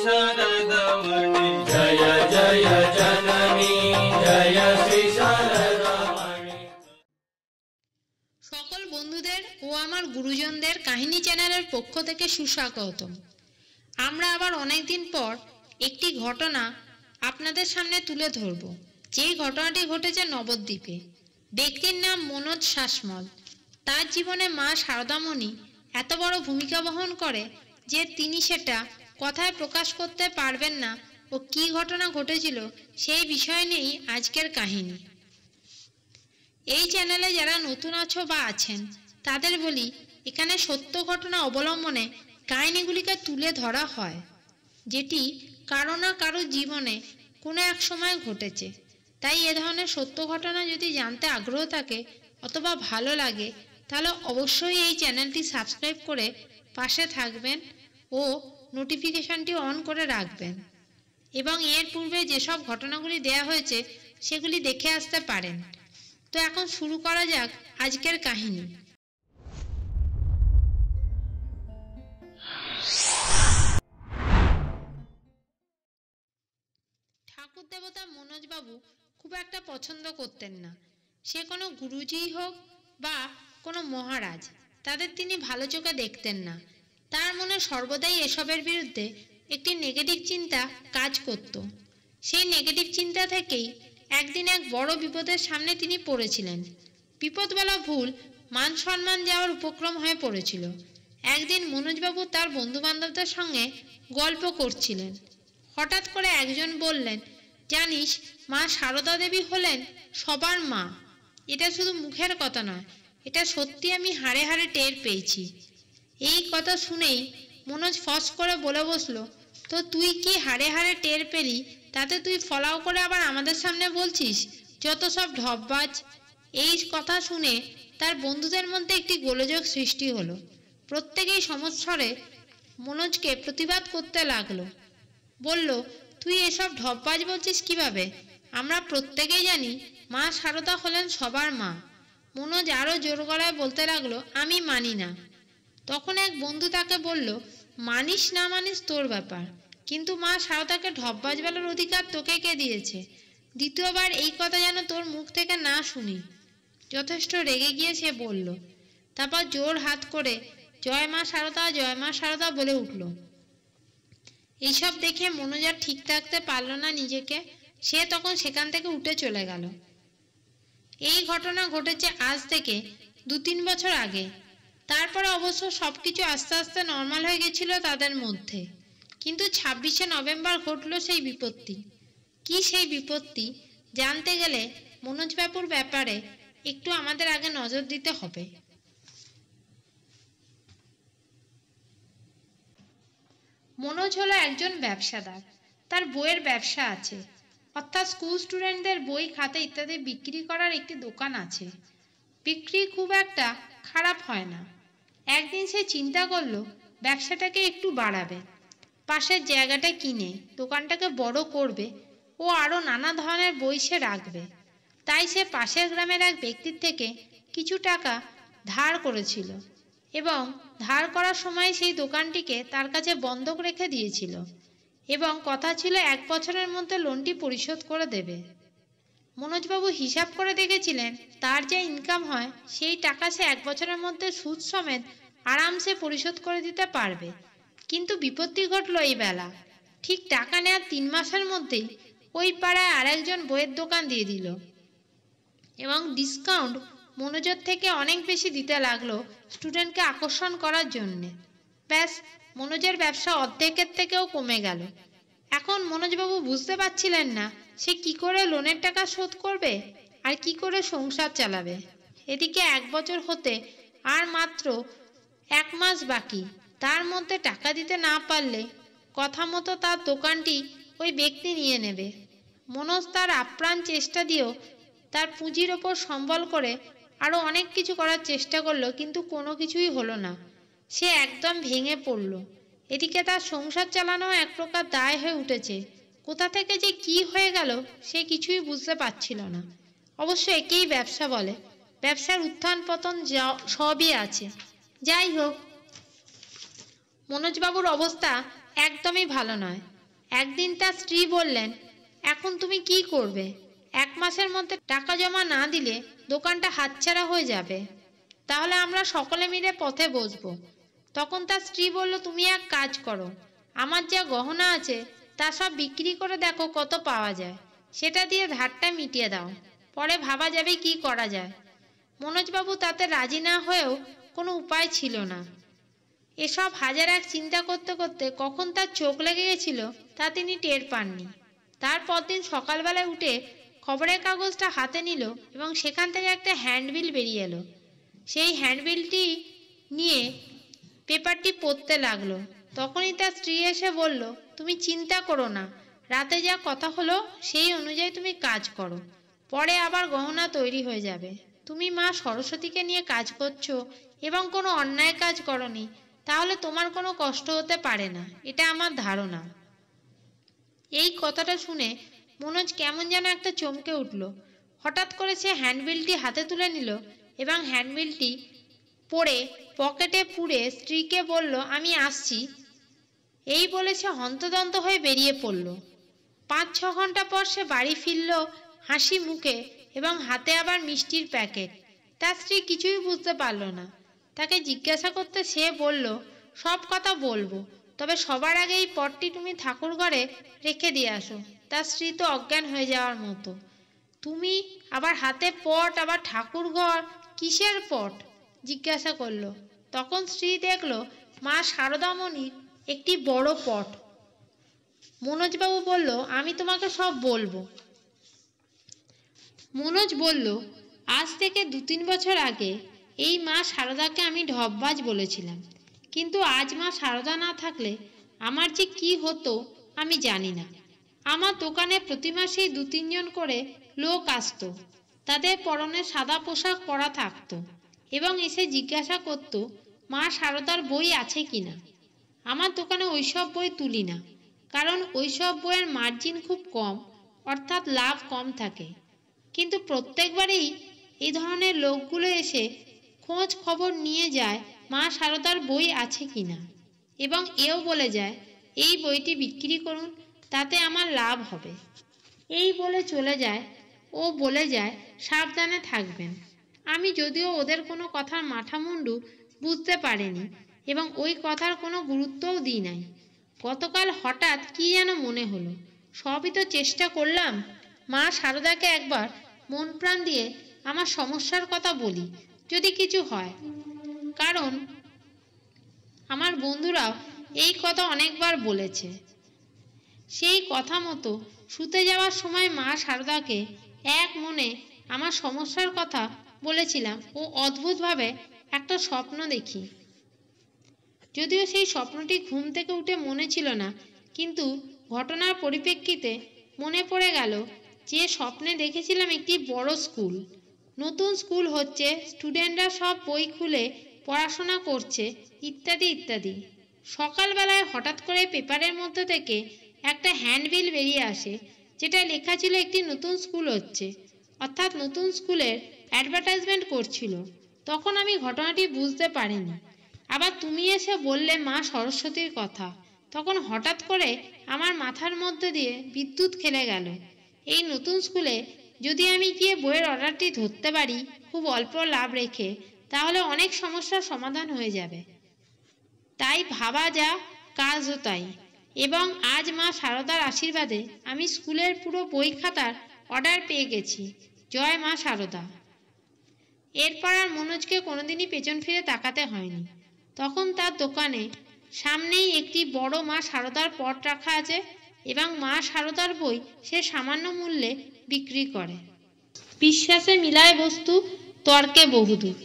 शारदामणि जय जय जननी जय श्री शारदामणि। সকল বন্ধুদের ও আমার গুরুজনদের কাহিনী চ্যানেলের পক্ষ থেকে সুস্বাগতম। আমরা আবার অনেকদিন পর একটি ঘটনা আপনাদের সামনে তুলে ধরব, যেই ঘটনাটি ঘটেছে নবদ্বীপে। ব্যক্তির নাম মনোজ শাসমল। তার জীবনে মা শারদামণি এত বড় ভূমিকা বহন করে যে তিনি সেটা কথায় প্রকাশ করতে পারবেন না। ও কী ঘটনা ঘটেছিল সেই বিষয় নিয়েই আজকের কাহিনী। এই চ্যানেলে যারা নতুন আছো বা আছেন তাদের বলি, এখানে সত্য ঘটনা অবলম্বনে কাহিনীগুলিকে তুলে ধরা হয়, যেটি কারো না কারো জীবনে কোনো এক সময় ঘটেছে। তাই এ ধরনের সত্য ঘটনা যদি জানতে আগ্রহ থাকে অথবা ভালো লাগে, তাহলে অবশ্যই এই চ্যানেলটি সাবস্ক্রাইব করে পাশে থাকবেন ও নোটিফিকেশনটি অন করে রাখবেন, এবং এর পূর্বে যেসব ঘটনাগুলি দেয়া হয়েছে সেগুলি দেখে আসতে পারেন। তো এখন শুরু করা যাক আজকের কাহিনী। ঠাকুর দেবতা মনোজবাবু খুব একটা পছন্দ করতেন না। সে কোনো গুরুজি হোক বা কোনো মহারাজ, তাদের তিনি ভালো চোখে দেখতেন না। তার মনে সর্বদাই এসবের বিরুদ্ধে একটি নেগেটিভ চিন্তা কাজ করত। সেই নেগেটিভ চিন্তা থেকেই একদিন এক বড় বিপদের সামনে তিনি পড়েছিলেন। বিপদ বলা ভুল, মান সম্মান যাওয়ার উপক্রম হয়ে পড়েছিল। একদিন মনোজবাবু তার বন্ধুবান্ধবদের সঙ্গে গল্প করছিলেন। হঠাৎ করে একজন বললেন, জানিস, মা সারদা দেবী হলেন সবার মা। এটা শুধু মুখের কথা নয়, এটা সত্যি আমি হাড়ে হাড়ে টের পেয়েছি। এই কথা শুনেই মনোজ ফস করে বলে বসলো, তো তুই কি হাড়ে হাড়ে টের পেলি, তাতে তুই ফলাও করে আবার আমাদের সামনে বলছিস যত সব ঢপবাজ। এই কথা শুনে তার বন্ধুদের মধ্যে একটি গোলযোগ সৃষ্টি হলো। প্রত্যেকেই সমস্বরে মনোজকে প্রতিবাদ করতে লাগলো। বলল, তুই এসব ঢপবাজ বলছিস কিভাবে? আমরা প্রত্যেকেই জানি মা সারদা হলেন সবার মা। মনোজ আরও জোর গলায় বলতে লাগলো, আমি মানি না। তখন এক বন্ধু তাকে বলল, মানিস না মানিস তোর ব্যাপার, কিন্তু মা সারদাকে ঢপবাজ বলার অধিকার তোকে কে দিয়েছে? দ্বিতীয়বার এই কথা যেন তোর মুখ থেকে না শুনি। যথেষ্ট রেগে গিয়ে সে বলল। তারপর জোর হাত করে জয় মা সারদা, জয় মা সারদা বলে উঠল। এইসব দেখে মনোজ আর ঠিক থাকতে পারল না নিজেকে। সে তখন সেখান থেকে উঠে চলে গেল। এই ঘটনা ঘটেছে আজ থেকে 2-3 বছর আগে। তারপরে অবশ্য সবকিছু আস্তে আস্তে নর্মাল হয়ে গেছিল তাদের মধ্যে। কিন্তু 26শে নভেম্বর ঘটল সেই বিপত্তি। কি সেই বিপত্তি জানতে গেলে মনোজবাবুর ব্যাপারে একটু আমাদের আগে নজর দিতে হবে। মনোজ হলো একজন ব্যবসাদার। তার বইয়ের ব্যবসা আছে, অর্থাৎ স্কুল স্টুডেন্টদের বই, খাতা ইত্যাদি বিক্রি করার একটি দোকান আছে। বিক্রি খুব একটা খারাপ হয় না। একদিন সে চিন্তা করলো ব্যবসাটাকে একটু বাড়াবে, পাশের জায়গাটা কিনে দোকানটাকে বড় করবে ও আরও নানা ধরনের বই সে রাখবে। তাই সে পাশের গ্রামের এক ব্যক্তির থেকে কিছু টাকা ধার করেছিল এবং ধার করার সময় সেই দোকানটিকে তার কাছে বন্ধক রেখে দিয়েছিল এবং কথা ছিল 1 বছরের মধ্যে লোনটি পরিশোধ করে দেবে। মনোজবাবু হিসাব করে দেখেছিলেন তার যে ইনকাম হয় সেই টাকা সে 1 বছরের মধ্যে সুদ সমেত আরামসে পরিশোধ করে দিতে পারবে। কিন্তু বিপত্তি ঘটল এই বেলা। ঠিক টাকা নেওয়ার 3 মাসের মধ্যেই ওই পাড়ায় আরেকজন বইয়ের দোকান দিয়ে দিল এবং ডিসকাউন্ট মনোজের থেকে অনেক বেশি দিতে লাগলো স্টুডেন্টকে আকর্ষণ করার জন্যে। ব্যাস, মনোজের ব্যবসা অর্ধেকের থেকেও কমে গেল। এখন মনোজবাবু বুঝতে পারছিলেন না সে কি করে লোনের টাকা শোধ করবে আর কি করে সংসার চালাবে। এদিকে 1 বছর হতে আর মাত্র 1 মাস বাকি। তার মধ্যে টাকা দিতে না পারলে কথা মতো তার দোকানটি ওই ব্যক্তি নিয়ে নেবে। মনোজ তার আপ্রাণ চেষ্টা দিয়েও তার পুঁজির ওপর সম্বল করে আরও অনেক কিছু করার চেষ্টা করলো, কিন্তু কোনো কিছুই হলো না। সে একদম ভেঙে পড়ল। এদিকে তার সংসার চালানো এক প্রকার দায় হয়ে উঠেছে। কোথা থেকে যে কি হয়ে গেল সে কিছুই বুঝতে পারছিল না। অবশ্য একেই ব্যবসা বলে, ব্যবসার উত্থান পতন সবই আছে। যাই হোক, মনোজবাবুর অবস্থা একদমই ভালো নয়। একদিন তার স্ত্রী বললেন, এখন তুমি কি করবে? 1 মাসের মধ্যে টাকা জমা না দিলে দোকানটা হাতছাড়া হয়ে যাবে, তাহলে আমরা সকলে মিলে পথে বসবো। তখন তার স্ত্রী বলল, তুমি এক কাজ করো, আমার যা গহনা আছে তা সব বিক্রি করে দেখো কত পাওয়া যায়, সেটা দিয়ে ধারটা মিটিয়ে দাও, পরে ভাবা যাবে কি করা যায়। মনোজবাবু তাতে রাজি না হয়েও কোনো উপায় ছিল না। এসব হাজার এক চিন্তা করতে করতে কখন তার চোখ লেগে গেছিল তা তিনি টের পাননি। তার পরদিন সকালবেলায় উঠে খবরের কাগজটা হাতে নিল এবং সেখান থেকে একটা হ্যান্ডবিল বেরিয়ে এলো। সেই হ্যান্ডবিলটি নিয়ে পেপারটি পড়তে লাগলো। তখনই তার স্ত্রী এসে বলল, তুমি চিন্তা করো না, রাতে যা কথা হলো সেই অনুযায়ী তুমি কাজ করো, পরে আবার গহনা তৈরি হয়ে যাবে। তুমি মা সরস্বতীকে নিয়ে কাজ করছো এবং কোনো অন্যায় কাজ করনি, তাহলে তোমার কোনো কষ্ট হতে পারে না, এটা আমার ধারণা। এই কথাটা শুনে মনোজ কেমন যেন একটা চমকে উঠল। হঠাৎ করে সে হ্যান্ডবিলটি হাতে তুলে নিল এবং হ্যান্ডবিলটি পড়ে পকেটে পুরে স্ত্রীকে বলল, আমি আসছি। এই বলে সে হন্তদন্ত হয়ে বেরিয়ে পড়ল। 5-6 ঘন্টা পর সে বাড়ি ফিরল হাসি মুখে এবং হাতে আবার মিষ্টির প্যাকেট। তার স্ত্রী কিছুই বুঝতে পারল না। তাকে জিজ্ঞাসা করতে সে বলল, সব কথা বলবো, তবে সবার আগে এই পটটি তুমি ঠাকুর ঘরে রেখে দিয়ে আসো। তার স্ত্রী তো অজ্ঞান হয়ে যাওয়ার মতো। তুমি আবার হাতে পট, আবার ঠাকুর ঘর, কিসের পট? জিজ্ঞাসা করলো। তখন স্ত্রী দেখলো মা শারদামণির একটি বড় পট। মনোজবাবু বলল, আমি তোমাকে সব বলবো। মনোজ বলল, আজ থেকে 2-3 বছর আগে এই মা শারদাকে আমি ঢপবাজ বলেছিলাম, কিন্তু আজ মা শারদা না থাকলে আমার যে কি হতো আমি জানি না। আমার দোকানে প্রতি মাসেই 2-3 জন করে লোক আসতো, তাদের পরনে সাদা পোশাক পরা থাকতো এবং এসে জিজ্ঞাসা করত মা শারদার বই আছে কিনা। আমার দোকানে ওইসব বই তুলি না, কারণ ওইসব বইয়ের মার্জিন খুব কম, অর্থাৎ লাভ কম থাকে। কিন্তু প্রত্যেকবারই এই ধরনের লোকগুলো এসে খোঁজ খবর নিয়ে যায় মা শারদার বই আছে কিনা এবং এও বলে যায় এই বইটি বিক্রি করুন, তাতে আমার লাভ হবে। এই বলে চলে যায় ও বলে যায় সাবধানে থাকবেন। আমি যদিও ওদের কোনো কথার মাথামুন্ডু বুঝতে পারিনি এবং ওই কথার কোনো গুরুত্বও দিই নাই। গতকাল হঠাৎ কি যেন মনে হলো, সবই তো চেষ্টা করলাম মা শারদাকে একবার মন প্রাণ দিয়ে আমার সমস্যার কথা বলি, যদি কিছু হয়। কারণ আমার বন্ধুরাও এই কথা অনেকবার বলেছে। সেই কথা মতো শুতে যাওয়ার সময় মা শারদাকে এক মনে আমার সমস্যার কথা বলেছিলাম ও অদ্ভুতভাবে একটা স্বপ্ন দেখি। যদিও সেই স্বপ্নটি ঘুম থেকে উঠে মনে ছিল না, কিন্তু ঘটনার পরিপ্রেক্ষিতে মনে পড়ে গেল যে স্বপ্নে দেখেছিলাম একটি বড় স্কুল, নতুন স্কুল হচ্ছে, স্টুডেন্টরা সব বই খুলে পড়াশোনা করছে, ইত্যাদি ইত্যাদি। সকালবেলায় হঠাৎ করে পেপারের মধ্যে থেকে একটা হ্যান্ডবিল বেরিয়ে আসে, যেটা লেখা ছিল একটি নতুন স্কুল হচ্ছে, অর্থাৎ নতুন স্কুলের অ্যাডভার্টাইজমেন্ট করছিল। তখন আমি ঘটনাটি বুঝতে পারিনি। আবার তুমি এসে বললে মা সরস্বতীর কথা, তখন হঠাৎ করে আমার মাথার মধ্যে দিয়ে বিদ্যুৎ খেলে গেল। এই নতুন স্কুলে যদি আমি গিয়ে বইয়ের অর্ডারটি ধরতে পারি খুব অল্প লাভ রেখে, তাহলে অনেক সমস্যার সমাধান হয়ে যাবে। তাই ভাবা যা, কাজও তাই। এবং আজ মা শারদার আশীর্বাদে আমি স্কুলের পুরো বই খাতার অর্ডার পেয়ে গেছি। জয় মা শারদা। এরপর আর মনোজকে কোনোদিনই পেছন ফিরে তাকাতে হয়নি। তখন তার দোকানে সামনেই একটি বড় মা শারদার পট রাখা আছে এবং মা শারদার বই সে সামান্য মূল্যে বিক্রি করে। বিশ্বাসে মিলায় বস্তু, তর্কে বহুদূর।